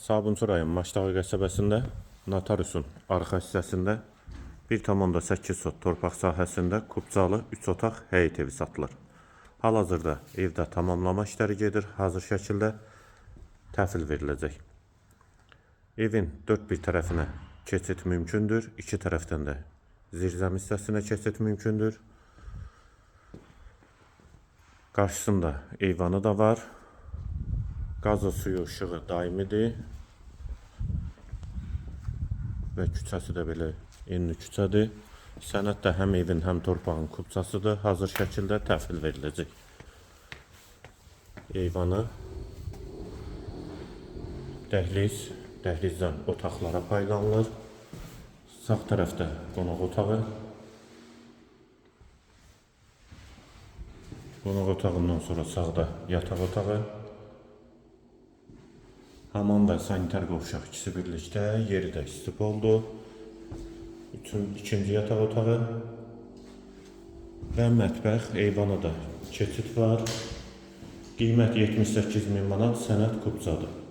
Sabunçu rayon Maştağı qəsəbəsində Notariusun arxa hissəsində 1,8 sot torpaq sahəsində kubcalı 3 otaq həyət evi satılır. Hal-hazırda evdə tamamlama işləri gedir, hazır şəkildə təhvil veriləcək. Evin dörd bir tərəfinə keçid mümkündür, iki tərəfdən də zirzəm hissəsinə keçid mümkündür. Qarşısında eyvanı da var. Qazı, suyu, ışığı daimidir. Və küçəsi də belə enli küçədir. Sənəd də həm evin, həm torpağın kubçasıdır. Hazır şəkildə təhvil veriləcək. Eyvanı, dəhliz, dəhlizdən otaqlara paylanılır. Sağ tərəfdə qonaq otağı. Qonaq otağından sonra sağda yataq otağı. Hamam və sanitar qovşaq ikisi birlikdə, yeri də istif oldu. İkinci yataq otağı və mətbəx, eyvana da keçid var. Qiymət 78.000 manat, sənəd kubcadır.